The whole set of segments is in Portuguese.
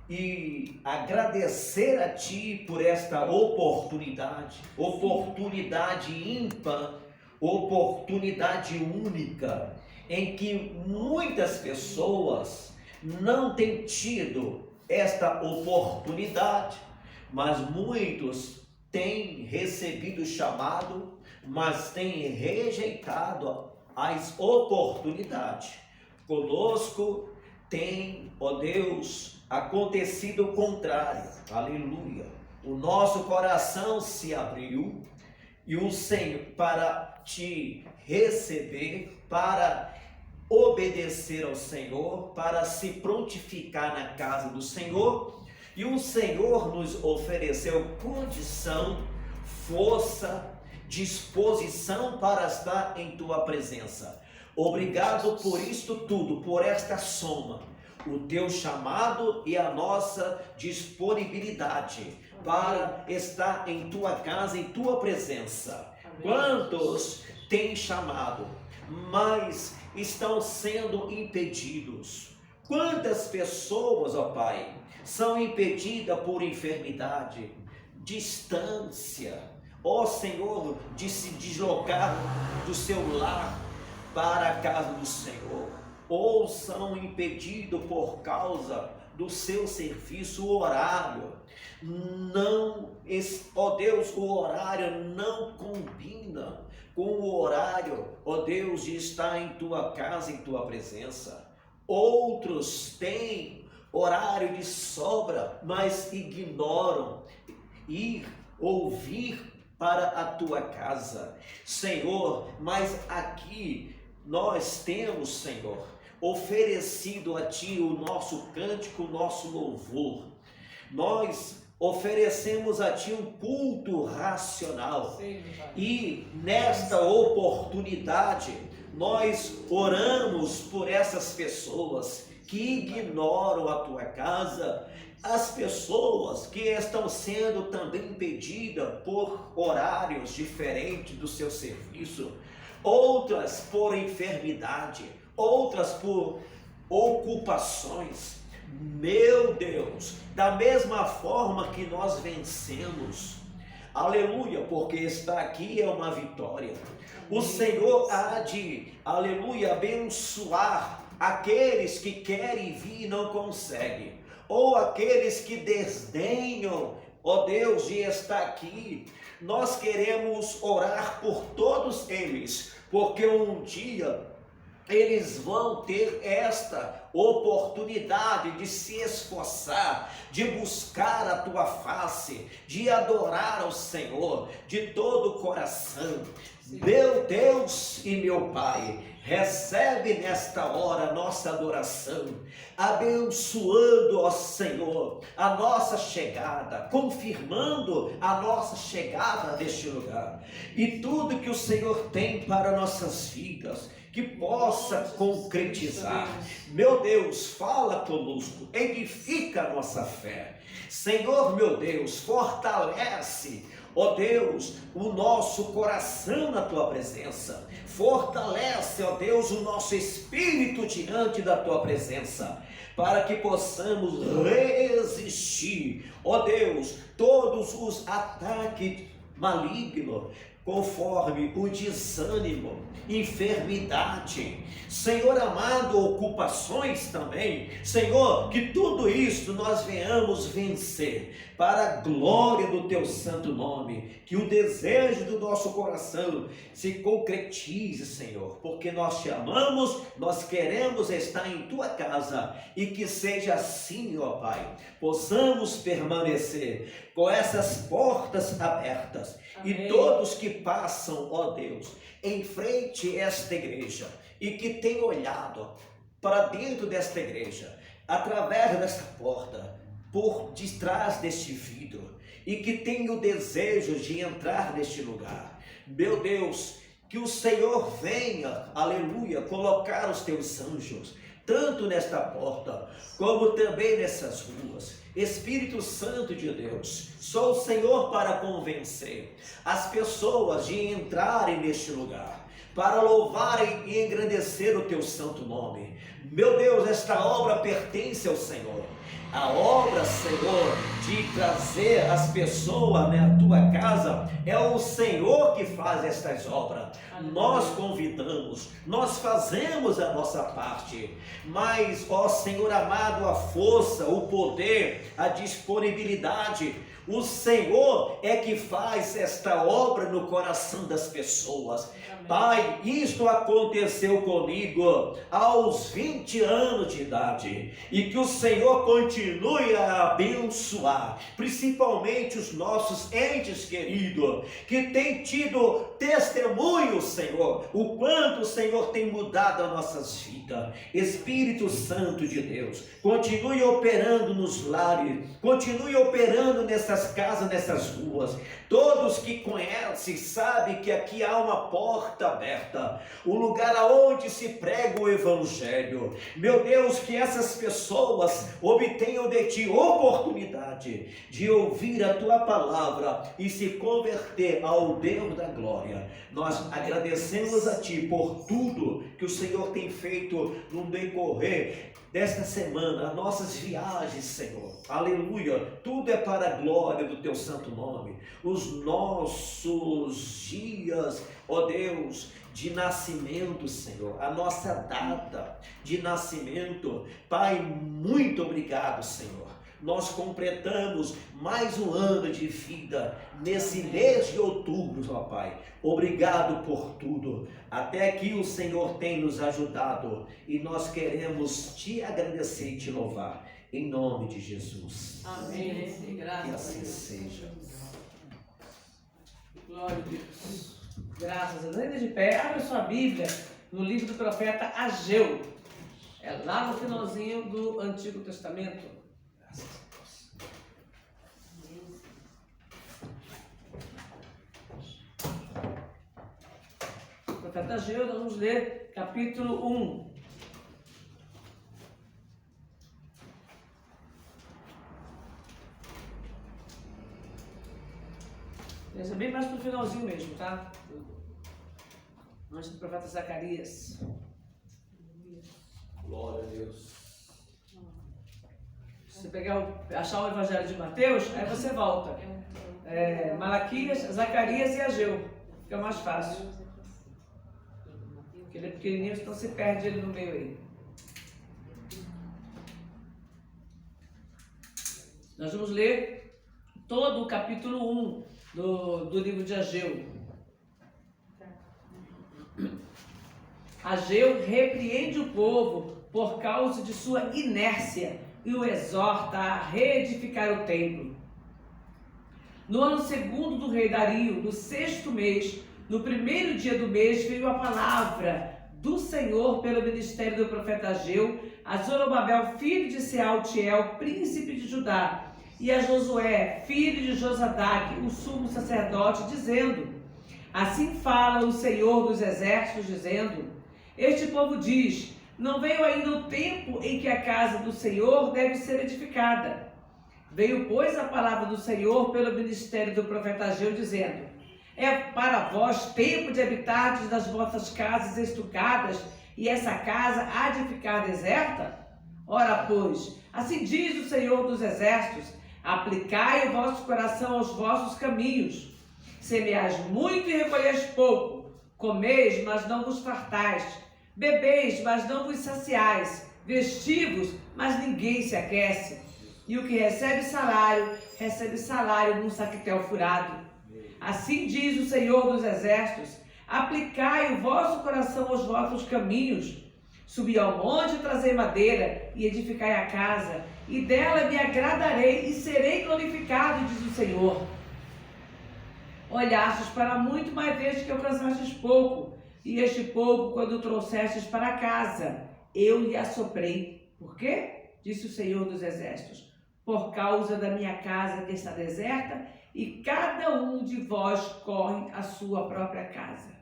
e agradecer a Ti por esta oportunidade ímpar, oportunidade única, em que muitas pessoas não têm tido esta oportunidade, mas muitos têm recebido o chamado, mas têm rejeitado as oportunidades. Conosco tem, ó Deus, acontecido o contrário, aleluia. O nosso coração se abriu e o Senhor para te receber, para obedecer ao Senhor, para se prontificar na casa do Senhor, e o Senhor nos ofereceu condição, força, disposição para estar em tua presença. Obrigado por isto tudo, por esta soma, o teu chamado e a nossa disponibilidade para estar em tua casa, em tua presença. Quantos têm chamado, mas estão sendo impedidos? Quantas pessoas, ó Pai, são impedidas por enfermidade, distância, ó Senhor, de se deslocar do seu lar para a casa do Senhor, ou são impedidos por causa do seu serviço, o horário não, ó Deus, o horário não combina com o horário, ó Deus, de estar em tua casa, em tua presença. Outros têm horário de sobra, mas ignoram ir ouvir para a tua casa, Senhor. Mas aqui nós temos, Senhor, oferecido a Ti o nosso cântico, o nosso louvor. Nós oferecemos a Ti um culto racional. Sim, e nesta oportunidade nós oramos por essas pessoas que ignoram a Tua casa, as pessoas que estão sendo também impedidas por horários diferentes do seu serviço, outras por enfermidade, outras por ocupações. Meu Deus, da mesma forma que nós vencemos, aleluia, porque está aqui é uma vitória. O Senhor há de, aleluia, abençoar aqueles que querem vir e não conseguem, ou aqueles que desdenham, ó Deus, de estar aqui. Nós queremos orar por todos eles, porque um dia eles vão ter esta oportunidade de se esforçar, de buscar a tua face, de adorar ao Senhor de todo o coração. Meu Deus e meu Pai, recebe nesta hora a nossa adoração, abençoando, ó Senhor, a nossa chegada, confirmando a nossa chegada neste lugar, e tudo que o Senhor tem para nossas vidas, que possa concretizar. Meu Deus, fala conosco, edifica a nossa fé. Senhor, meu Deus, fortalece, ó Deus, o nosso coração na Tua presença. Fortalece, ó Deus, o nosso espírito diante da Tua presença, para que possamos resistir, ó Deus, todos os ataques malignos, conforme o desânimo, enfermidade, Senhor amado, ocupações também, Senhor, que tudo isso nós venhamos vencer, para a glória do Teu santo nome, que o desejo do nosso coração se concretize, Senhor, porque nós Te amamos, nós queremos estar em Tua casa, e que seja assim, ó Pai, possamos permanecer com essas portas abertas. Amém. E todos que passam, ó Deus, em frente a esta igreja e que tem olhado para dentro desta igreja, através desta porta, por detrás deste vidro, e que tem o desejo de entrar neste lugar, meu Deus, que o Senhor venha, aleluia, colocar os Teus anjos, tanto nesta porta, como também nessas ruas. Espírito Santo de Deus, sou o Senhor para convencer as pessoas de entrarem neste lugar, para louvar e engrandecer o teu santo nome. Meu Deus, esta obra pertence ao Senhor. A obra, Senhor, de trazer as pessoas à tua casa, é o Senhor que faz estas obras. Nós convidamos, nós fazemos a nossa parte, mas, ó Senhor amado, a força, o poder, a disponibilidade, o Senhor é que faz esta obra no coração das pessoas. Amém. Pai, isto aconteceu comigo aos 20 anos de idade, e que o Senhor continue a abençoar, principalmente os nossos entes queridos, que têm tido testemunho, Senhor, o quanto o Senhor tem mudado as nossas vidas. Espírito Santo de Deus, continue operando nos lares, continue operando nessas casas, nessas ruas. Todos que conhecem sabem que aqui há uma porta aberta, um lugar aonde se prega o Evangelho. Meu Deus, que essas pessoas obtenham de Ti oportunidade de ouvir a Tua palavra e se converter ao Deus da glória. Nós agradecemos a Ti por tudo que o Senhor tem feito no decorrer desta semana, as nossas viagens, Senhor. Aleluia. Tudo é para a glória do Teu santo nome. Os nossos dias, ó Deus, de nascimento, Senhor, a nossa data de nascimento, Pai, muito obrigado, Senhor. Nós completamos mais um ano de vida nesse mês de outubro, ó Pai. Obrigado por tudo. Até aqui o Senhor tem nos ajudado e nós queremos Te agradecer e Te louvar. Em nome de Jesus. Amém. Graças que assim a Deus. seja. Glória a Deus. Graças a Deus. Ainda de pé, abre sua Bíblia no livro do profeta Ageu. É lá no finalzinho do Antigo Testamento. Profeta Ageu, nós vamos ler capítulo 1. Esse é bem mais para o finalzinho mesmo, tá? Antes do profeta Zacarias. Glória a Deus. Se você achar o Evangelho de Mateus, aí você volta. Malaquias, Zacarias e Ageu. Fica mais fácil. Porque ele é pequenininho, então você perde ele no meio aí. Nós vamos ler todo o capítulo 1 do livro de Ageu. Ageu repreende o povo por causa de sua inércia e o exorta a reedificar o templo. No ano segundo do rei Dario, no 6º mês, no 1º dia do mês, veio a palavra do Senhor pelo ministério do profeta Ageu a Zorobabel, filho de Sealtiel, príncipe de Judá, e a Josué, filho de Josadaque, o sumo sacerdote, dizendo: assim fala o Senhor dos exércitos, dizendo: este povo diz, não veio ainda o tempo em que a casa do Senhor deve ser edificada. Veio, pois, a palavra do Senhor pelo ministério do profeta Ageu, dizendo: é para vós tempo de habitardes nas vossas casas estucadas, e essa casa há de ficar deserta? Ora, pois, assim diz o Senhor dos exércitos: aplicai o vosso coração aos vossos caminhos. Semeais muito e recolheis pouco, comeis, mas não vos fartais, bebeis, mas não vos saciais, vestivos, mas ninguém se aquece. E o que recebe salário num saquetel furado. Assim diz o Senhor dos exércitos: aplicai o vosso coração aos vossos caminhos. Subi ao monte e trazei madeira, e edificai a casa, e dela me agradarei e serei glorificado, diz o Senhor. Olhastes para muito, mais vezes que alcançastes pouco, e este pouco, quando trouxestes para casa, eu lhe assoprei. Por quê? Disse o Senhor dos exércitos: por causa da minha casa que está deserta, e cada um de vós corre à sua própria casa.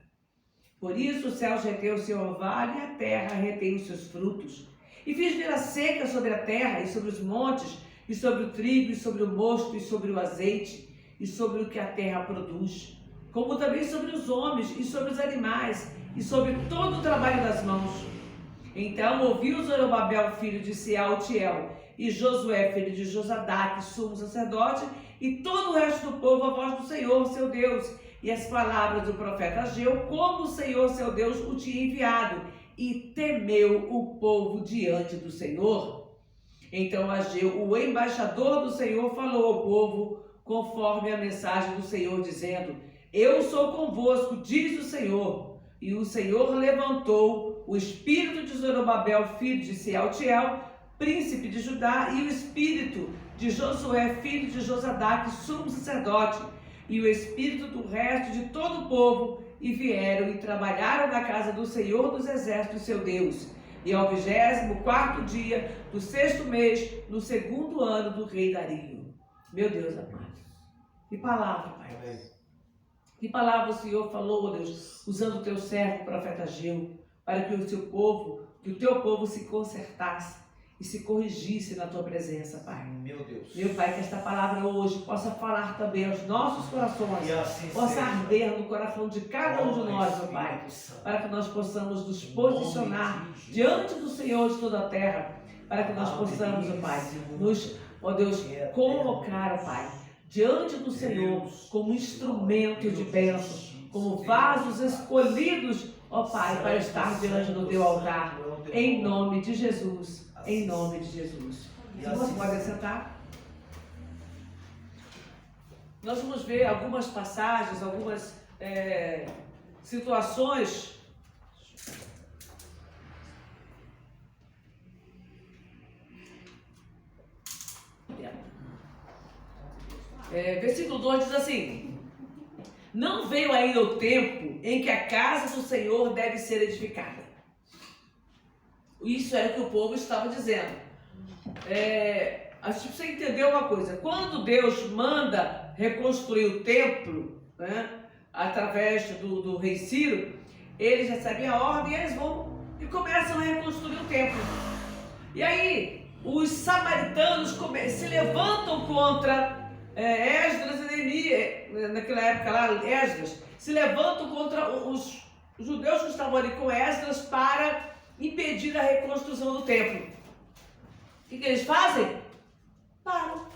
Por isso os céus retêm o seu orvalho, e a terra retém os seus frutos. E fiz vir a seca sobre a terra, e sobre os montes, e sobre o trigo, e sobre o mosto, e sobre o azeite, e sobre o que a terra produz, como também sobre os homens, e sobre os animais, e sobre todo o trabalho das mãos. Então ouviu Zorobabel, filho de Sealtiel, e Josué, filho de Josadaque, sumo sacerdote, e todo o resto do povo a voz do Senhor, seu Deus, e as palavras do profeta Ageu, como o Senhor, seu Deus, o tinha enviado, e temeu o povo diante do Senhor. Então Ageu, o embaixador do Senhor, falou ao povo conforme a mensagem do Senhor, dizendo: eu sou convosco, diz o Senhor. E o Senhor levantou o espírito de Zorobabel, filho de Sealtiel, príncipe de Judá, e o espírito de Josué, filho de Josadaque, sumo sacerdote, e o espírito do resto de todo o povo, e vieram e trabalharam na casa do Senhor dos exércitos, seu Deus. E ao 24º dia do 6º mês, no 2º ano do rei Dario. Meu Deus amado, que palavra, Pai. Que palavra o Senhor falou, ó Deus, usando o teu servo, o profeta Ageu, para que o teu povo se consertasse e se corrigisse na tua presença, Pai. Meu Deus. Meu Pai, que esta palavra hoje possa falar também aos nossos corações, assim possa arder no coração de cada um de nós, meu Pai, para que nós possamos nos posicionar diante do Senhor de toda a terra, para que nós possamos, ó Pai, nos, ó Deus, colocar, ó Pai, diante do Senhor como instrumento de bênção, como vasos escolhidos, ó Pai, para estar diante do teu altar, em nome de Jesus. Em nome de Jesus. Você pode sentar? Nós vamos ver algumas passagens, algumas situações versículo 2 diz assim: não veio ainda o tempo em que a casa do Senhor deve ser edificada. Isso era o que o povo estava dizendo. Acho que você entendeu uma coisa. Quando Deus manda reconstruir o templo, né, através do rei Ciro, eles recebem a ordem e eles vão e começam a reconstruir o templo. E aí, os samaritanos se levantam contra Esdras e Neemias, naquela época lá, Esdras, se levantam contra os judeus que estavam ali com Esdras para impedir a reconstrução do templo. O que eles fazem? Param.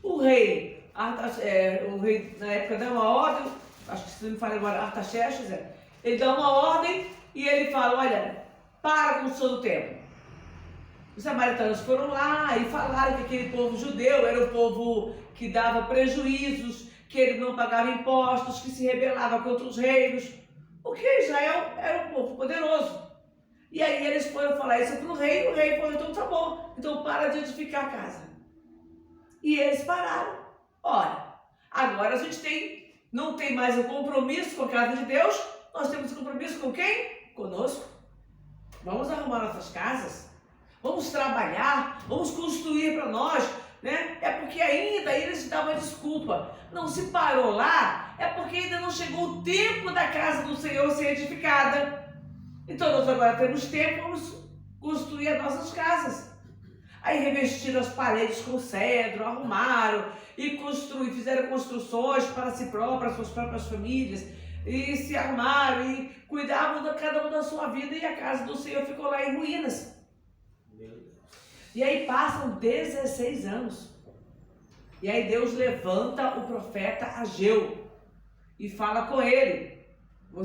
O rei na época dá uma ordem, acho que se não me falha agora, Artaxerxes, ele dá uma ordem e ele fala: olha, para a construção do templo. Os samaritanos foram lá e falaram que aquele povo judeu era um povo que dava prejuízos, que ele não pagava impostos, que se rebelava contra os reinos, porque Israel era um povo poderoso. E aí eles foram falar isso para o rei falou: então tá bom, então para de edificar a casa. E eles pararam. Ora, agora a gente não tem mais um compromisso com a casa de Deus, nós temos um compromisso com quem? Conosco. Vamos arrumar nossas casas, vamos trabalhar, vamos construir para nós, né? É porque ainda eles davam a desculpa. Não se parou lá, é porque ainda não chegou o tempo da casa do Senhor ser edificada. Então nós agora temos tempo, vamos construir as nossas casas. Aí revestiram as paredes com cedro, arrumaram e fizeram construções para si próprios, para suas próprias famílias, e se arrumaram e cuidavam de cada um da sua vida, e a casa do Senhor ficou lá em ruínas. E aí passam 16 anos. E aí Deus levanta o profeta Ageu e fala com ele.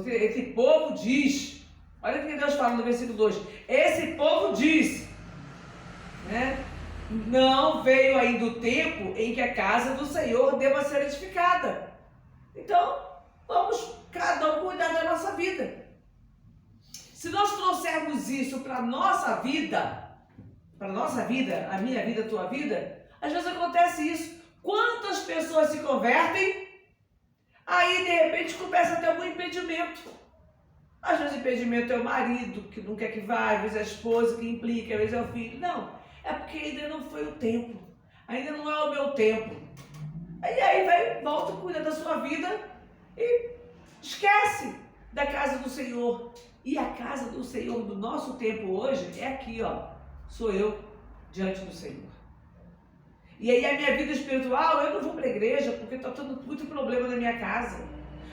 Esse povo diz, olha o que Deus fala no versículo 2: esse povo diz, né, não veio ainda o tempo em que a casa do Senhor deva ser edificada. Então, vamos cada um cuidar da nossa vida. Se nós trouxermos isso para a nossa vida, a minha vida, a tua vida, às vezes acontece isso. Quantas pessoas se convertem, aí de repente começa a ter algum impedimento. Às vezes o impedimento é o marido que não quer que vá, às vezes é a esposa que implica, às vezes é o filho. Não, é porque ainda não foi o tempo, ainda não é o meu tempo. Aí volta, cuida da sua vida e esquece da casa do Senhor. E a casa do Senhor do nosso tempo hoje é aqui, ó. Sou eu diante do Senhor. E aí a minha vida espiritual, eu não vou para a igreja porque está tendo muito problema na minha casa.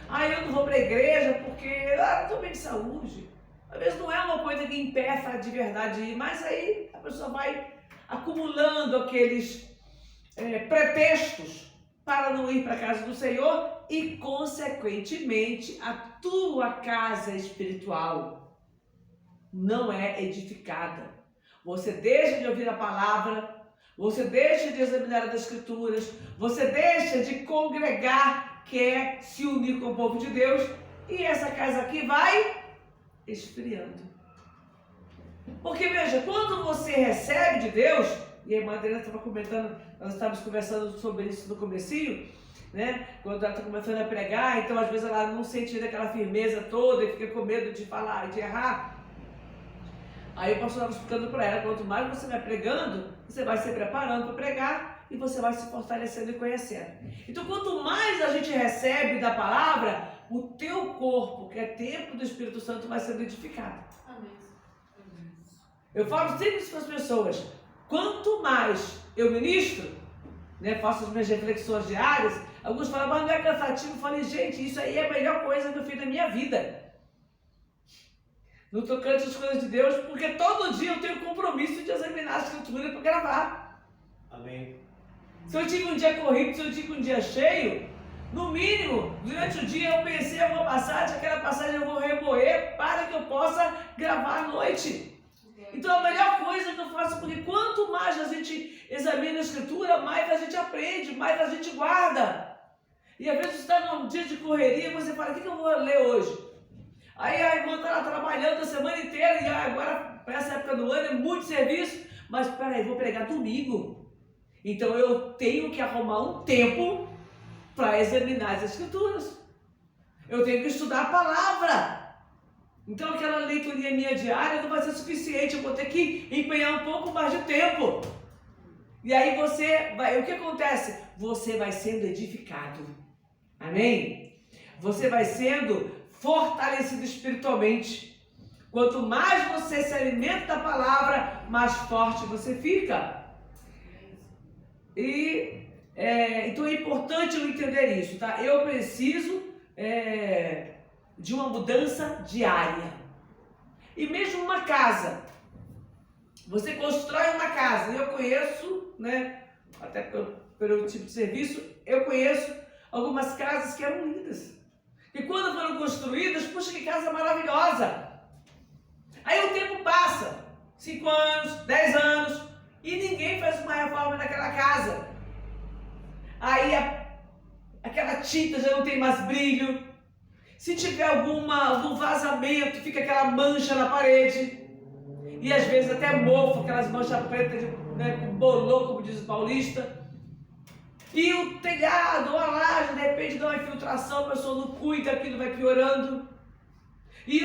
Eu não vou para a igreja porque não estou bem de saúde. Às vezes não é uma coisa que impeça de verdade ir, mas aí a pessoa vai acumulando aqueles pretextos para não ir para a casa do Senhor e, consequentemente, a tua casa espiritual não é edificada. Você deixa de ouvir a palavra, você deixa de examinar as Escrituras, você deixa de congregar, quer se unir com o povo de Deus, e essa casa aqui vai esfriando. Porque veja, quando você recebe de Deus, e a irmã Adriana estava comentando, nós estávamos conversando sobre isso no comecinho, né? Quando ela está começando a pregar, então às vezes ela não sente aquela firmeza toda e fica com medo de falar e de errar. Aí o pastor estava explicando para ela, quanto mais você vai pregando, você vai se preparando para pregar e você vai se fortalecendo e conhecendo. Então quanto mais a gente recebe da palavra, o teu corpo, que é templo do Espírito Santo, vai sendo edificado. Amém. Eu falo sempre isso para as pessoas. Quanto mais eu ministro, né, faço as minhas reflexões diárias, alguns falam, mas não é cansativo? Eu falei, gente, isso aí é a melhor coisa que eu fiz na minha vida. No tocante às coisas de Deus, porque todo dia eu tenho compromisso de examinar a Escritura para gravar. Amém. Se eu tive um dia corrido, se eu tive um dia cheio, no mínimo, durante o dia eu pensei em alguma passagem, aquela passagem eu vou remoer para que eu possa gravar à noite. Então a melhor coisa que eu faço, porque quanto mais a gente examina a Escritura, mais a gente aprende, mais a gente guarda. E às vezes você está num dia de correria e você fala, o que eu vou ler hoje? Aí a irmã está lá trabalhando a semana inteira e agora, para essa época do ano, é muito serviço. Mas peraí, vou pregar domingo. Então eu tenho que arrumar um tempo para examinar as Escrituras. Eu tenho que estudar a palavra. Então aquela leiturinha minha diária não vai ser suficiente. Eu vou ter que empenhar um pouco mais de tempo. E aí o que acontece? Você vai sendo edificado. Amém? Você vai sendo fortalecido espiritualmente. Quanto mais você se alimenta da palavra, mais forte você fica. Então é importante eu entender isso, tá? Eu preciso de uma mudança diária. E mesmo uma casa. Você constrói uma casa. Eu conheço, né? Até pelo tipo de serviço, eu conheço algumas casas que eram lindas. E quando foram construídas, puxa, que casa maravilhosa. Aí o tempo passa, 5 anos, 10 anos, e ninguém faz uma reforma naquela casa. Aí aquela tinta já não tem mais brilho. Se tiver algum vazamento, fica aquela mancha na parede. E às vezes até mofo, aquelas manchas pretas, né, com bolô, como diz o paulista. E o telhado, a laje, de repente dá uma infiltração, a pessoa não cuida, aquilo vai piorando. E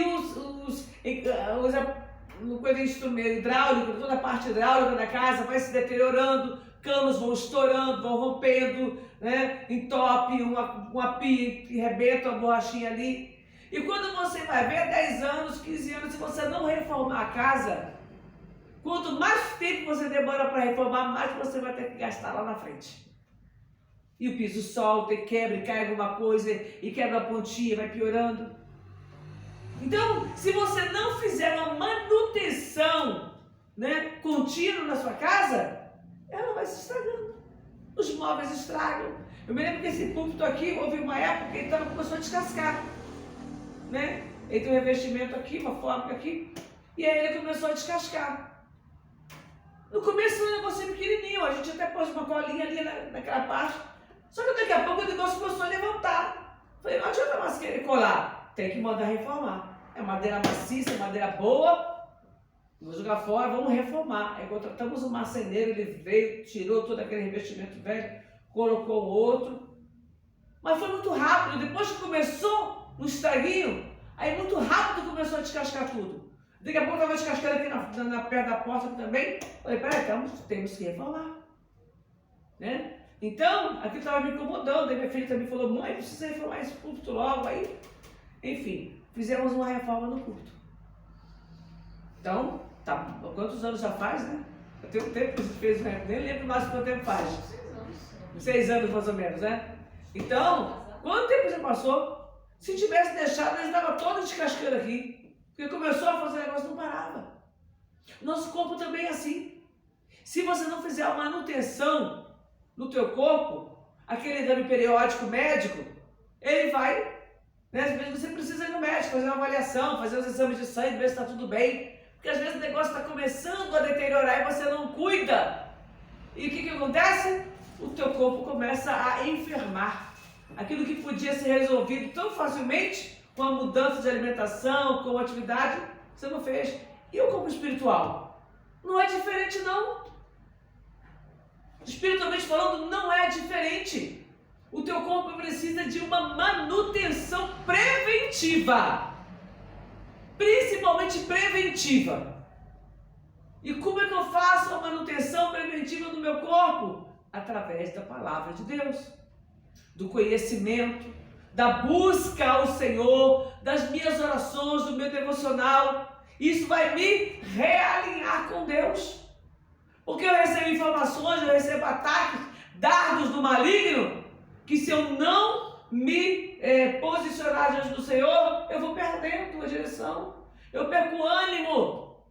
coisa de instrumento hidráulico, toda a parte hidráulica da casa vai se deteriorando, canos vão estourando, vão rompendo, né? Entope uma pia e rebenta uma borrachinha ali. E quando você vai ver 10 anos, 15 anos, se você não reformar a casa, quanto mais tempo você demora para reformar, mais você vai ter que gastar lá na frente. E o piso solta, e quebra, e cai alguma coisa, e quebra a pontinha, vai piorando. Então, se você não fizer uma manutenção, né, contínua na sua casa, ela vai se estragando. Os móveis estragam. Eu me lembro que esse púlpito aqui, houve uma época que ele começou a descascar. Né? Ele tem um revestimento aqui, uma fábrica aqui, e aí ele começou a descascar. No começo era um negócio pequenininho, a gente até pôs uma colinha ali naquela parte. Só que daqui a pouco o negócio começou a levantar. Falei, não adianta mais querer colar, tem que mandar reformar. É madeira maciça, madeira boa, vou jogar fora, vamos reformar. Aí contratamos um marceneiro, ele veio, tirou todo aquele revestimento velho, colocou outro. Mas foi muito rápido, depois que começou um estraguinho, aí muito rápido começou a descascar tudo. Daqui a pouco eu estava descascando aqui perto da porta também. Falei, peraí, temos que reformar. Né? Então, aquilo estava me incomodando. Aí minha filha também falou, mãe, precisa reformar esse púlpito logo. Aí, enfim, fizemos uma reforma no púlpito. Então, tá, quantos anos já faz, né? Eu tenho um tempo que você fez, né? Nem lembro mais quanto tempo faz. 6 anos. 6 anos mais ou menos, né? Então, quanto tempo já passou? Se tivesse deixado, ele estava todo descascando aqui. Porque começou a fazer o negócio, não parava. Nosso corpo também é assim. Se você não fizer a manutenção no teu corpo, aquele exame periódico médico, ele vai, né? Às vezes você precisa ir no médico, fazer uma avaliação, fazer os exames de sangue, ver se está tudo bem. Porque às vezes o negócio está começando a deteriorar e você não cuida. E o que acontece? O teu corpo começa a enfermar. Aquilo que podia ser resolvido tão facilmente, com a mudança de alimentação, com a atividade, você não fez. E o corpo espiritual? Não é diferente, não. Espiritualmente falando, não é diferente. O teu corpo precisa de uma manutenção preventiva. Principalmente preventiva. E como é que eu faço a manutenção preventiva do meu corpo? Através da palavra de Deus, do conhecimento, da busca ao Senhor, das minhas orações, do meu devocional. Isso vai me realinhar com Deus. Porque eu recebo informações, eu recebo ataques, dardos do maligno, que se eu não me posicionar diante do Senhor, eu vou perdendo a direção. Eu perco o ânimo.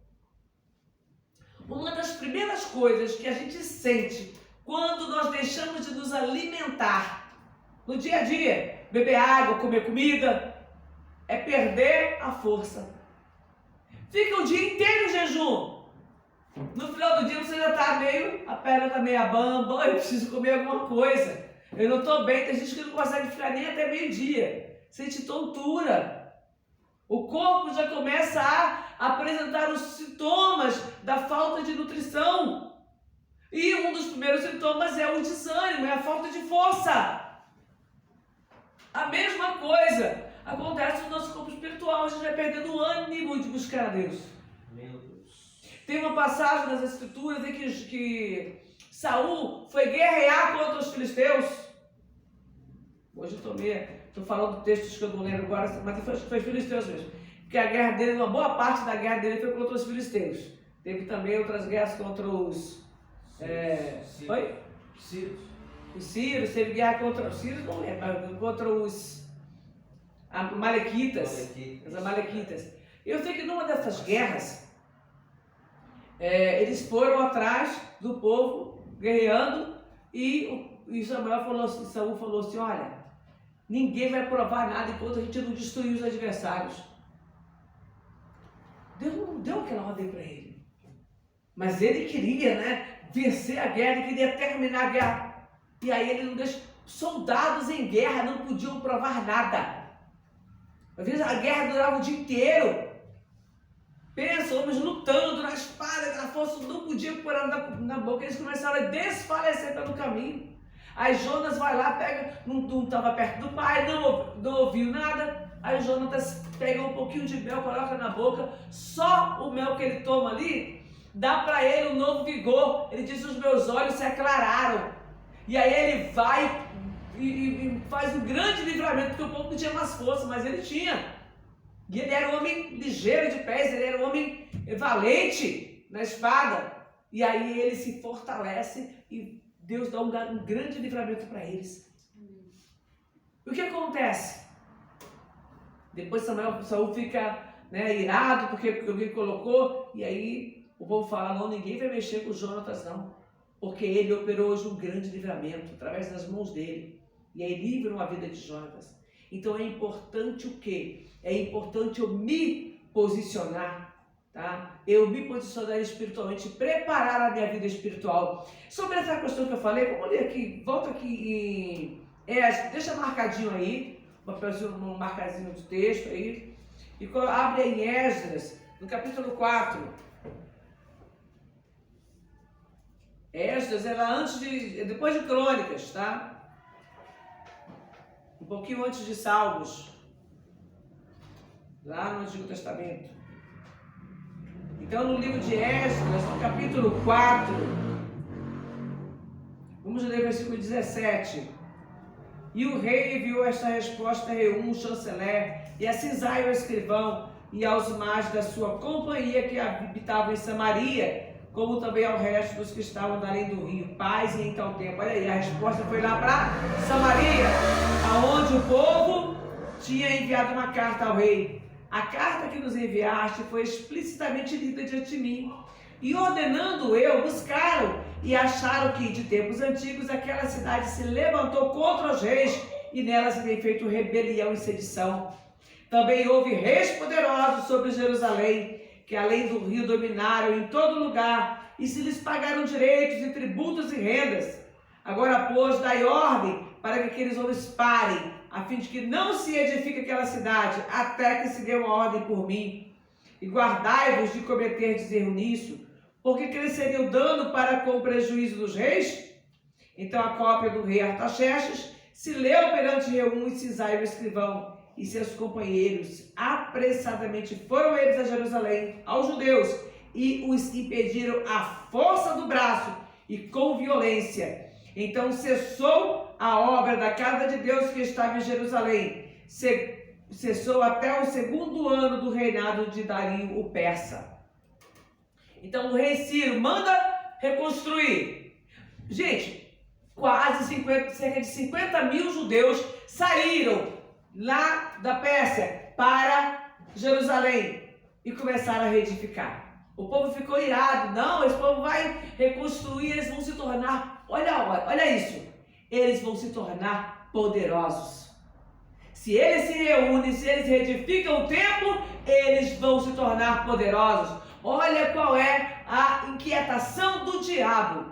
Uma das primeiras coisas que a gente sente quando nós deixamos de nos alimentar no dia a dia, beber água, comer comida, é perder a força. Fica o dia inteiro em jejum. No final do dia você já está a perna está meio bamba, eu preciso comer alguma coisa. Eu não estou bem, tem gente que não consegue ficar nem até meio-dia. Sente tontura. O corpo já começa a apresentar os sintomas da falta de nutrição. E um dos primeiros sintomas é o desânimo, é a falta de força. A mesma coisa acontece no nosso corpo espiritual. A gente vai perdendo o ânimo de buscar a Deus. Meu Deus. Tem uma passagem nas Escrituras em que Saul foi guerrear contra os filisteus. Hoje eu estou falando textos que eu não lembro agora, mas foi filisteus mesmo. Porque a guerra dele, uma boa parte da guerra dele foi contra os filisteus. Teve também outras guerras contra os... Foi? Sírios. Os sírios, teve guerra contra os sírios, não lembro, contra os amalequitas. Os amalequitas. Eu sei que numa dessas guerras, eles foram atrás do povo, guerreando, e Saul falou assim, olha, ninguém vai provar nada enquanto a gente não destruir os adversários. Deus não deu aquela ordem para ele. Mas ele queria, vencer a guerra, ele queria terminar a guerra. E aí ele não deixou. Soldados em guerra não podiam provar nada. Às vezes a guerra durava o dia inteiro. Pensa, homens lutando na espada, na força, não podiam pôr na boca. Eles começaram a desfalecer pelo caminho. Aí Jonas vai lá, pega, não estava perto do pai, não ouviu nada. Aí Jonas pega um pouquinho de mel, coloca na boca. Só o mel que ele toma ali dá para ele um novo vigor. Ele diz, os meus olhos se aclararam. E aí ele vai e faz um grande livramento, porque o povo não tinha mais força, mas ele tinha. E ele era um homem ligeiro de pés, ele era um homem valente na espada. E aí ele se fortalece e Deus dá um grande livramento para eles. E o que acontece? Depois Saul fica irado porque alguém colocou, e aí o povo fala, não, ninguém vai mexer com Jonatas não, porque ele operou hoje um grande livramento através das mãos dele, e aí livram a vida de Jonatas. Então é importante o quê? É importante eu me posicionar, tá? Eu me posicionar espiritualmente, preparar a minha vida espiritual. Sobre essa questão que eu falei, vamos ler aqui, volta aqui em Esdras, deixa marcadinho aí, um marcazinho de texto aí, e abre em Esdras, no capítulo 4. Esdras era depois de Crônicas, tá? Um pouquinho antes de Salmos, lá no Antigo Testamento. Então, no livro de Esdras, no capítulo 4, vamos ler o versículo 17. E o rei enviou esta resposta a Reum, o chanceler, e a Cisai, o escrivão, e aos mais da sua companhia que habitavam em Samaria, como também ao resto dos que estavam além do rio, paz e em tal tempo. Olha aí, a resposta foi lá para Samaria, aonde o povo tinha enviado uma carta ao rei. A carta que nos enviaste foi explicitamente lida diante de mim. E ordenando eu, buscaram e acharam que de tempos antigos aquela cidade se levantou contra os reis e nela se tem feito rebelião e sedição. Também houve reis poderosos sobre Jerusalém, que além do rio dominaram em todo lugar e se lhes pagaram direitos e tributos e rendas. Agora, pois, dai ordem para que aqueles homens parem, a fim de que não se edifique aquela cidade, até que se dê uma ordem por mim. E guardai-vos de cometer erro nisso, porque cresceria o dano para com o prejuízo dos reis? Então a cópia do rei Artaxerxes se leu perante Reum e Cisai o escrivão, e seus companheiros apressadamente foram eles a Jerusalém, aos judeus, e os impediram à força do braço e com violência. Então cessou a obra da casa de Deus que estava em Jerusalém. Cessou até o 2º ano do reinado de Dario o persa. Então o rei Ciro manda reconstruir. Gente, cerca de 50 mil judeus saíram lá da Pérsia para Jerusalém e começaram a reedificar. O povo ficou irado. Não, esse povo vai reconstruir, eles vão se tornar, olha isso, eles vão se tornar poderosos. Se eles se reúnem, se eles reedificam o templo, eles vão se tornar poderosos. Olha qual é a inquietação do diabo,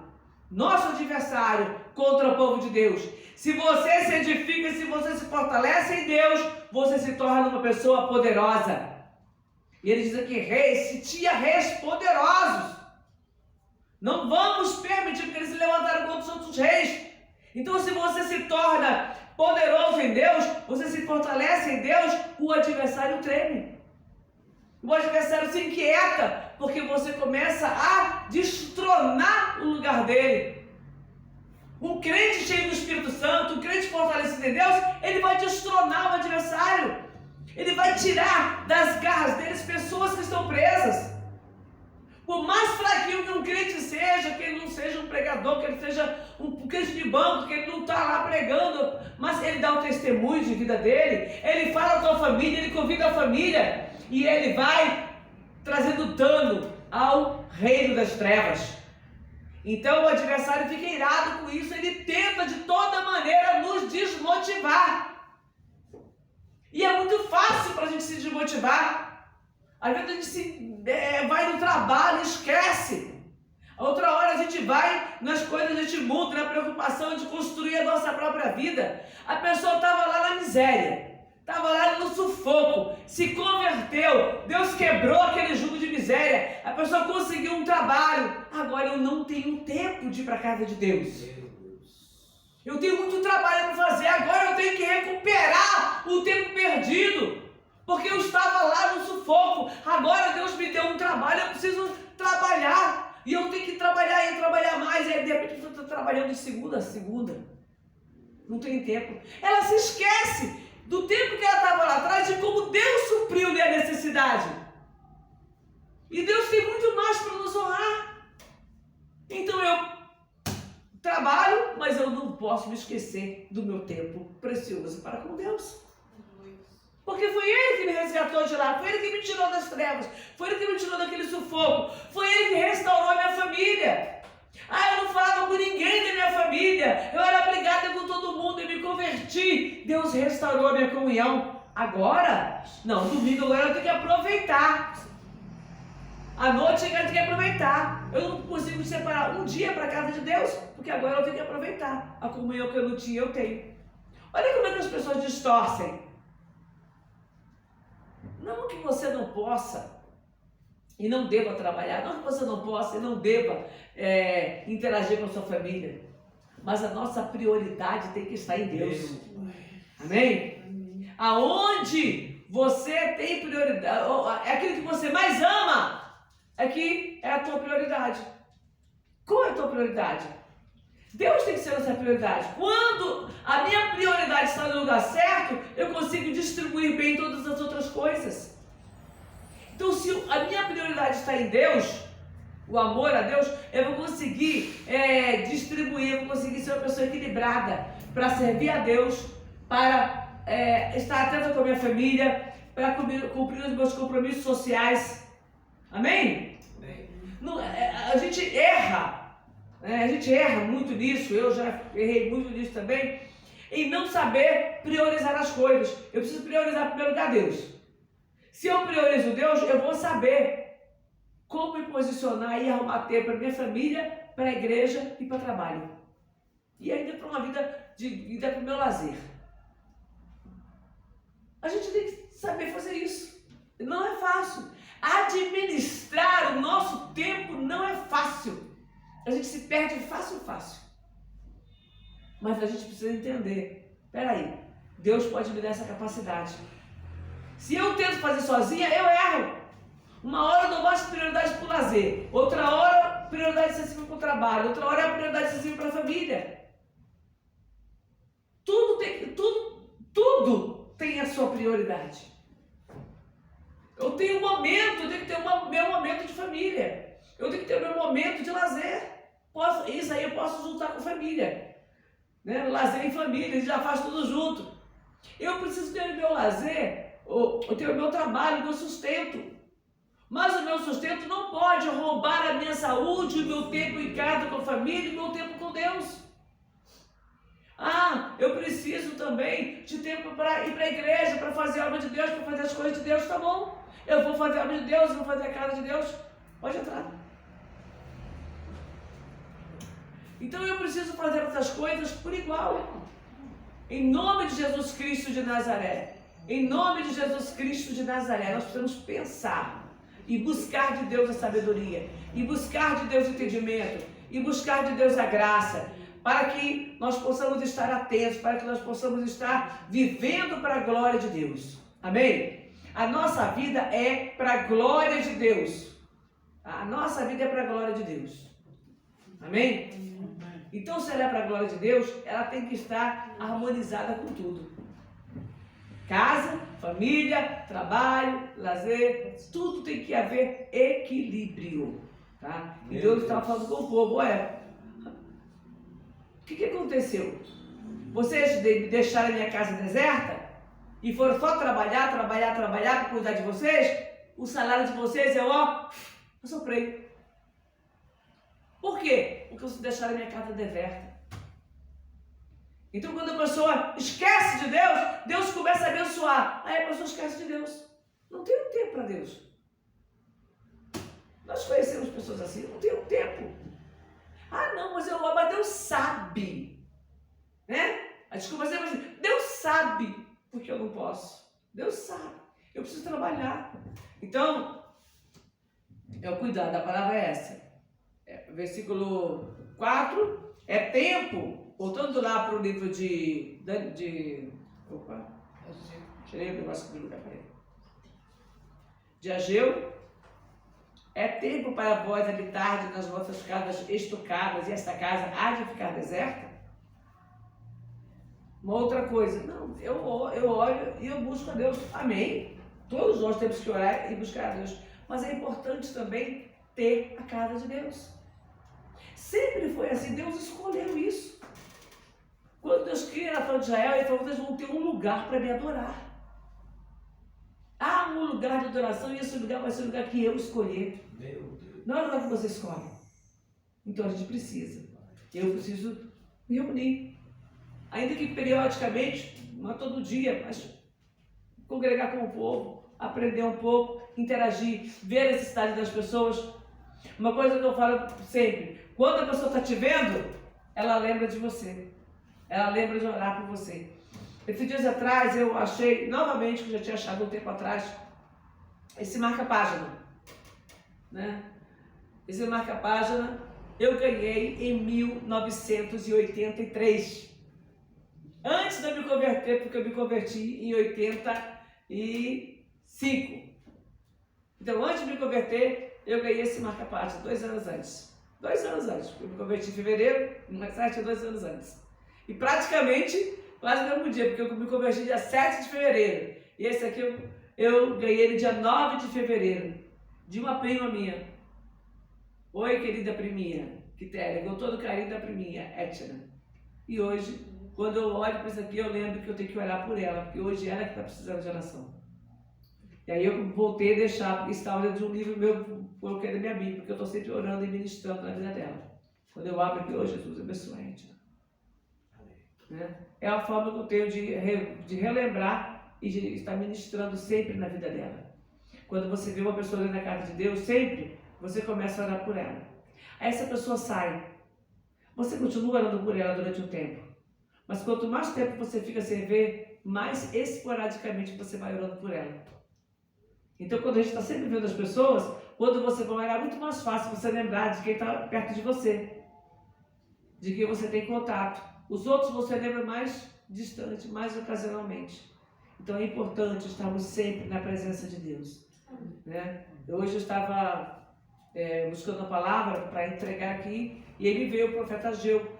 nosso adversário, contra o povo de Deus. Se você se edifica, se você se fortalece em Deus, você se torna uma pessoa poderosa. E ele diz aqui, reis, se tinha reis poderosos. Não vamos permitir que eles se levantaram contra os outros reis. Então, se você se torna poderoso em Deus, você se fortalece em Deus, o adversário treme. O adversário se inquieta, porque você começa a destronar o lugar dele. Um crente cheio do Espírito Santo, um crente fortalecido em Deus, ele vai destronar o adversário. Ele vai tirar das garras deles pessoas que estão presas. Por mais fraquinho que um crente seja, que ele não seja um pregador, que ele seja um crente de banco, que ele não está lá pregando, mas ele dá o testemunho de vida dele, ele fala com a família, ele convida a família, e ele vai trazendo dano ao reino das trevas. Então o adversário fica irado com isso, ele tenta de toda maneira nos desmotivar. E é muito fácil para a gente se desmotivar. Às vezes a gente vai no trabalho e esquece. Outra hora a gente vai nas coisas, a gente muda, na preocupação de construir a nossa própria vida. A pessoa estava lá na miséria. Estava lá no sufoco, se converteu, Deus quebrou aquele jugo de miséria, a pessoa conseguiu um trabalho. Agora eu não tenho tempo de ir para a casa de Deus. Eu tenho muito trabalho para fazer, agora eu tenho que recuperar o tempo perdido, porque eu estava lá no sufoco. Agora Deus me deu um trabalho, eu preciso trabalhar, e eu tenho que trabalhar e trabalhar mais, e aí de repente eu estou trabalhando de segunda a segunda. Não tem tempo. Ela se esquece do tempo que ela estava lá atrás, de como Deus supriu-lhe a necessidade. E Deus tem muito mais para nos honrar. Então eu trabalho, mas eu não posso me esquecer do meu tempo precioso para com Deus. Porque foi Ele que me resgatou de lá, foi Ele que me tirou das trevas, foi Ele que me tirou daquele sufoco, foi Ele que restaurou a minha família. Eu não falava com ninguém da minha família, eu era brigada com todo mundo, eu me converti, Deus restaurou a minha comunhão. Agora, não, domingo agora eu tenho que aproveitar. À noite eu tenho que aproveitar. Eu não consigo separar um dia para a casa de Deus, porque agora eu tenho que aproveitar. A comunhão que eu não tinha, eu tenho. Olha como é que as pessoas distorcem. Não que você não possa e não deva trabalhar, não que você não possa e não deva interagir com a sua família, mas a nossa prioridade tem que estar em Deus. Amém? Aonde você tem prioridade, é aquilo que você mais ama, é a tua prioridade. Qual é a tua prioridade? Deus tem que ser a nossa prioridade. Quando a minha prioridade está no lugar certo, eu consigo distribuir bem todas as outras coisas. Então, se a minha prioridade está em Deus, o amor a Deus, eu vou conseguir distribuir, eu vou conseguir ser uma pessoa equilibrada para servir a Deus, para estar atenta com a minha família, para cumprir os meus compromissos sociais. Amém? Não, a gente erra, né? A gente erra muito nisso, eu já errei muito nisso também, em não saber priorizar as coisas. Eu preciso priorizar em primeiro lugar Deus. Se eu priorizo Deus, eu vou saber como me posicionar e arrumar tempo para minha família, para a igreja e para o trabalho. E ainda para uma vida para o meu lazer. A gente tem que saber fazer isso. Não é fácil. Administrar o nosso tempo não é fácil. A gente se perde fácil. Mas a gente precisa entender. Peraí, Deus pode me dar essa capacidade. Se eu tento fazer sozinha, eu erro. Uma hora eu dou mais prioridade para o lazer. Outra hora, prioridade excessiva para o trabalho. Outra hora, prioridade excessiva para a família. Tudo tem a sua prioridade. Eu tenho um momento, eu tenho que ter meu momento de família. Eu tenho que ter o meu momento de lazer. Isso aí eu posso juntar com família. Né? Lazer em família, a gente já faz tudo junto. Eu preciso ter o meu lazer, eu tenho o meu trabalho, o meu sustento. Mas o meu sustento não pode roubar a minha saúde, o meu tempo em casa com a família e o meu tempo com Deus. Eu preciso também de tempo para ir para a igreja, para fazer a obra de Deus, para fazer as coisas de Deus, tá bom? Eu vou fazer a obra de Deus, vou fazer a casa de Deus. Pode entrar. Então eu preciso fazer essas coisas por igual. Em nome de Jesus Cristo de Nazaré. Em nome de Jesus Cristo de Nazaré, nós precisamos pensar e buscar de Deus a sabedoria, e buscar de Deus o entendimento, e buscar de Deus a graça, para que nós possamos estar atentos, para que nós possamos estar vivendo para a glória de Deus. Amém? A nossa vida é para a glória de Deus. A nossa vida é para a glória de Deus. Amém? Então, se ela é para a glória de Deus, ela tem que estar harmonizada com tudo. Casa, família, trabalho, lazer, tudo tem que haver equilíbrio. Tá? E Deus estava falando com o povo, o que aconteceu? Vocês deixaram a minha casa deserta e foram só trabalhar para cuidar de vocês? O salário de vocês eu soprei. Por quê? Porque vocês deixaram a minha casa deserta. Então, quando a pessoa esquece de Deus, Deus começa a abençoar. Aí a pessoa esquece de Deus. Não tem um tempo para Deus. Nós conhecemos pessoas assim, não tem um tempo. Não, mas Deus sabe. Né? A desculpa é assim, Deus sabe porque eu não posso. Deus sabe. Eu preciso trabalhar. Então, é o cuidado, a palavra é essa. Versículo 4, é tempo, voltando lá para o livro tirei o negócio do lugar para ele. De Ageu, é tempo para vós habitar nas vossas casas estucadas e esta casa há de ficar deserta? Uma outra coisa, não, eu olho e eu busco a Deus, amém? Todos nós temos que orar e buscar a Deus, mas é importante também ter a casa de Deus. Sempre foi assim, Deus escolheu isso. Quando Deus cria a nação de Israel, Ele falou, vocês vão ter um lugar para me adorar. Há um lugar de adoração e esse lugar vai ser o lugar que eu escolher. Não é o lugar que você escolhe. Então a gente precisa. Eu preciso me reunir. Ainda que periodicamente, não é todo dia, mas congregar com o povo, aprender um pouco, interagir, ver a necessidade das pessoas. Uma coisa que eu falo sempre, quando a pessoa está te vendo, ela lembra de você. Ela lembra de orar por você. Esses dias atrás eu achei, novamente, que eu já tinha achado um tempo atrás, esse marca-página. Né? Esse marca-página eu ganhei em 1983. Antes de eu me converter, porque eu me converti em 85. Então, antes de me converter, eu ganhei esse marca-página 2 anos antes. 2 anos antes. Eu me converti em fevereiro, mas 2 anos antes. E praticamente, quase no mesmo dia, porque eu me converti dia 7 de fevereiro. E esse aqui eu ganhei ele dia 9 de fevereiro, de uma prima minha. Oi, querida priminha, Quitéria, com todo o carinho da priminha, Etna. E hoje, quando eu olho para isso aqui, eu lembro que eu tenho que orar por ela, porque hoje ela que está precisando de oração. E aí eu voltei a deixar, porque estava dentro de um livro meu, coloquei na minha Bíblia, porque eu estou sempre orando e ministrando na vida dela. Quando eu abro aqui, Jesus, abençoe a gente. Né? É a forma que eu tenho de relembrar e de estar ministrando sempre na vida dela. Quando você vê uma pessoa na casa de Deus, sempre você começa a orar por ela. Aí essa pessoa sai. Você continua orando por ela durante um tempo. Mas quanto mais tempo você fica sem ver, mais esporadicamente você vai orando por ela. Então, quando a gente está sempre vendo as pessoas, quando você vai orar, é muito mais fácil você lembrar de quem está perto de você, de quem você tem contato. Os outros você lembra mais distante, mais ocasionalmente. Então, é importante estarmos sempre na presença de Deus. Né? Hoje eu estava buscando a palavra para entregar aqui, e aí me veio o profeta Ageu.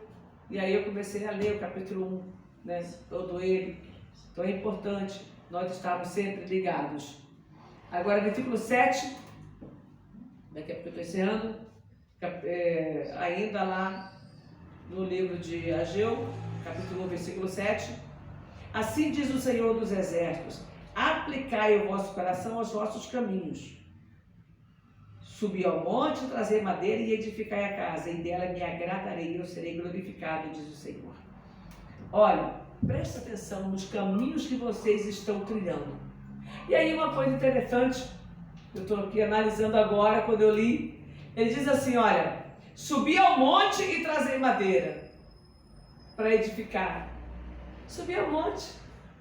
E aí eu comecei a ler o capítulo 1, né? Todo ele. Então, é importante nós estarmos sempre ligados. Agora, versículo 7, daqui a pouco eu estou encerrando, ainda lá no livro de Ageu, capítulo 1, versículo 7. Assim diz o Senhor dos Exércitos: aplicai o vosso coração aos vossos caminhos. Subi ao monte, trazei madeira e edificai a casa, e dela me agradarei e eu serei glorificado, diz o Senhor. Olha, presta atenção nos caminhos que vocês estão trilhando. E aí uma coisa interessante, eu estou aqui analisando agora, quando eu li, ele diz assim, olha, subi ao monte e trazer madeira para edificar. Subi ao monte,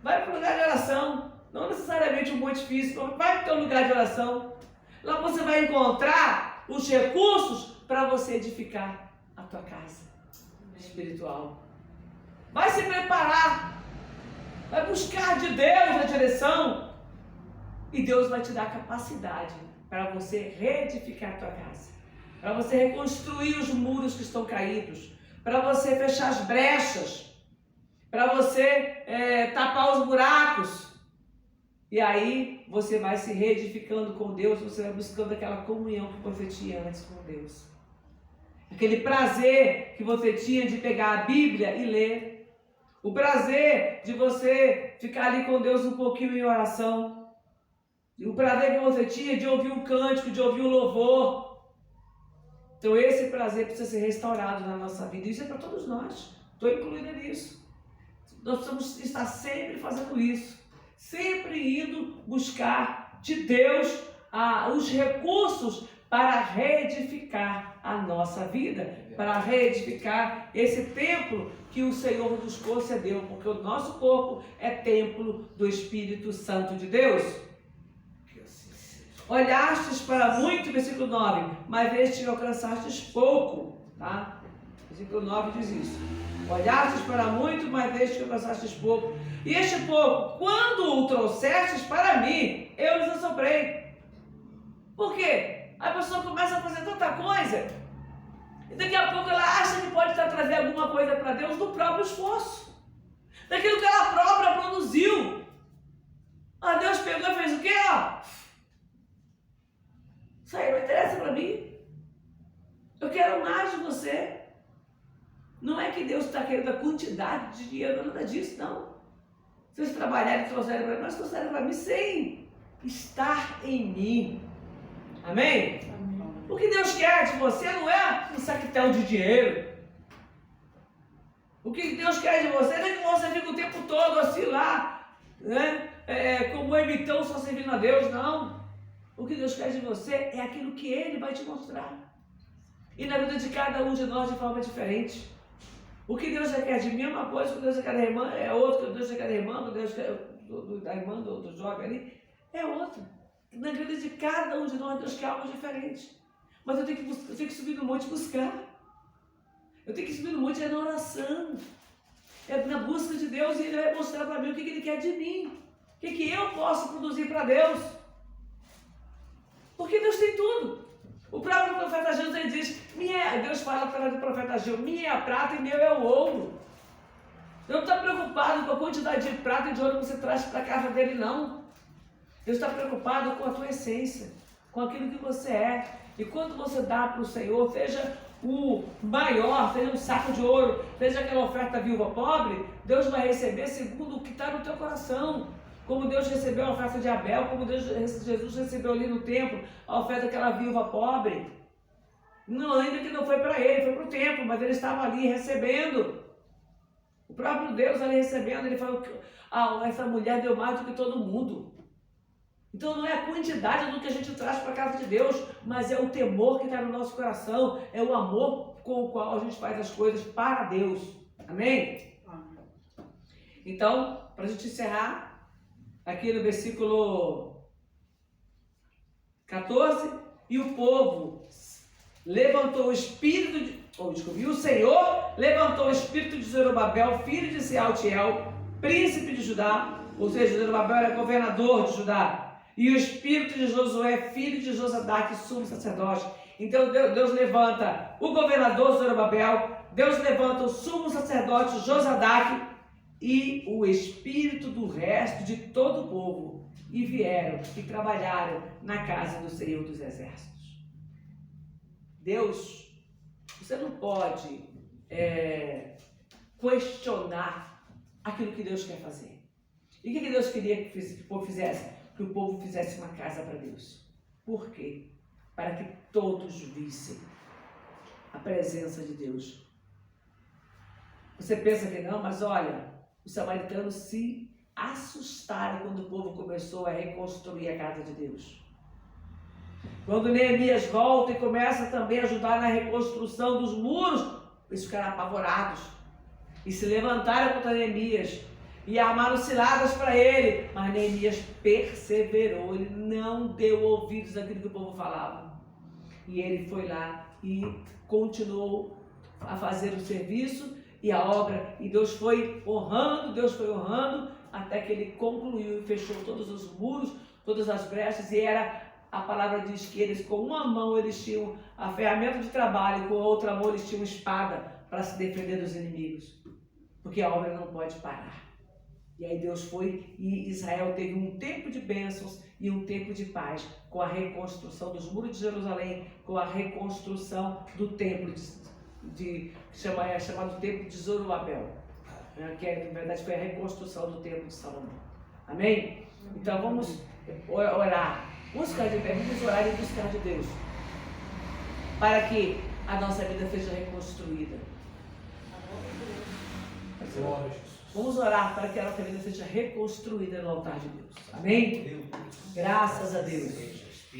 vai para o lugar de oração, não necessariamente um monte físico, vai para o teu lugar de oração. Lá você vai encontrar os recursos para você edificar a tua casa espiritual. Vai se preparar, vai buscar de Deus a direção. E Deus vai te dar capacidade para você reedificar a tua casa, para você reconstruir os muros que estão caídos, para você fechar as brechas, para você tapar os buracos. E aí você vai se reedificando com Deus, você vai buscando aquela comunhão que você tinha antes com Deus. Aquele prazer que você tinha de pegar a Bíblia e ler. O prazer de você ficar ali com Deus um pouquinho em oração. O prazer que você tinha de ouvir um cântico, de ouvir um louvor. Então esse prazer precisa ser restaurado na nossa vida. Isso é para todos nós. Estou incluída nisso. Nós precisamos estar sempre fazendo isso. Sempre indo buscar de Deus os recursos para reedificar a nossa vida. Para reedificar esse templo que o Senhor nos concedeu. Porque o nosso corpo é templo do Espírito Santo de Deus. Olhastes para muito, versículo 9, mas este alcançastes pouco, tá? Versículo 9 diz isso. Olhastes para muito, mas este alcançastes pouco. E este pouco, quando o trouxestes para mim, eu lhes assoprei. Por quê? A pessoa começa a fazer tanta coisa, e daqui a pouco ela acha que pode estar trazendo alguma coisa para Deus do próprio esforço. Daquilo que ela própria produziu. Deus pegou e fez o quê? Isso aí não interessa para mim. Eu quero mais de você. Não é que Deus está querendo a quantidade de dinheiro, nada disso, não. Vocês trabalharem e trouxerem para mim, mas trouxeram para mim sem estar em mim. Amém? Amém? O que Deus quer de você não é um saquetel de dinheiro. O que Deus quer de você não é que você fique o tempo todo assim lá, né? Como ermitão só servindo a Deus, não. O que Deus quer de você é aquilo que Ele vai te mostrar. E na vida de cada um de nós de forma diferente. O que Deus quer de mim é uma coisa, o que Deus quer da irmã é outra, o que Deus quer da irmã, o que Deus quer da irmã, do jovem ali, é outra. Na vida de cada um de nós, Deus quer algo diferente. Mas eu tenho que subir no monte e buscar. Eu tenho que subir no monte e na oração. É na busca de Deus, e Ele vai mostrar para mim o que Ele quer de mim. O que eu posso produzir para Deus. Porque Deus tem tudo. O próprio profeta Ageu, ele diz, Deus fala através do profeta Ageu, minha é a prata e meu é o ouro. Deus não está preocupado com a quantidade de prata e de ouro que você traz para a casa dele, não. Deus está preocupado com a tua essência, com aquilo que você é. E quando você dá para o Senhor, seja o maior, fez um saco de ouro, fez aquela oferta viúva pobre, Deus vai receber segundo o que está no teu coração. Como Deus recebeu a oferta de Abel, como Jesus recebeu ali no templo a oferta daquela viúva pobre. Não, ainda que não foi para ele, foi para o templo, mas ele estava ali recebendo. O próprio Deus ali recebendo, ele falou que essa mulher deu mais do que todo mundo. Então não é a quantidade do que a gente traz para a casa de Deus, mas é o temor que está no nosso coração, é o amor com o qual a gente faz as coisas para Deus. Amém? Então, para a gente encerrar, aqui no versículo 14, e o povo levantou o espírito de... e o Senhor levantou o espírito de Zorobabel, filho de Sealtiel, príncipe de Judá, ou seja, Zorobabel era governador de Judá, e o espírito de Josué, filho de Josadaque, sumo sacerdote. Então Deus levanta o governador Zorobabel, Deus levanta o sumo sacerdote Josadaque e o espírito do resto de todo o povo, e vieram e trabalharam na casa do Senhor dos Exércitos. Deus, você não pode questionar aquilo que Deus quer fazer. E o que Deus queria que o povo fizesse? Que o povo fizesse uma casa para Deus. Por quê? Para que todos vissem a presença de Deus. Você pensa que não, mas olha, os samaritanos se assustaram quando o povo começou a reconstruir a casa de Deus. Quando Neemias volta e começa também a ajudar na reconstrução dos muros, eles ficaram apavorados e se levantaram contra Neemias e armaram ciladas para ele, mas Neemias perseverou, ele não deu ouvidos àquilo que o povo falava, e ele foi lá e continuou a fazer o serviço e a obra, e Deus foi honrando, até que ele concluiu e fechou todos os muros, todas as brechas, e a palavra diz que eles com uma mão eles tinham a ferramenta de trabalho, e com a outra mão eles tinham espada para se defender dos inimigos, porque a obra não pode parar. E aí Deus foi e Israel teve um tempo de bênçãos e um tempo de paz, com a reconstrução dos muros de Jerusalém, com a reconstrução do templo chamado templo de Zorobabel, que na verdade foi a reconstrução do templo de Salomão. Amém? Então vamos orar. Vamos ficar de pé, vamos orar e buscar de Deus, para que a nossa vida seja reconstruída. Vamos orar para que a nossa vida seja reconstruída no altar de Deus. Amém? Graças a Deus.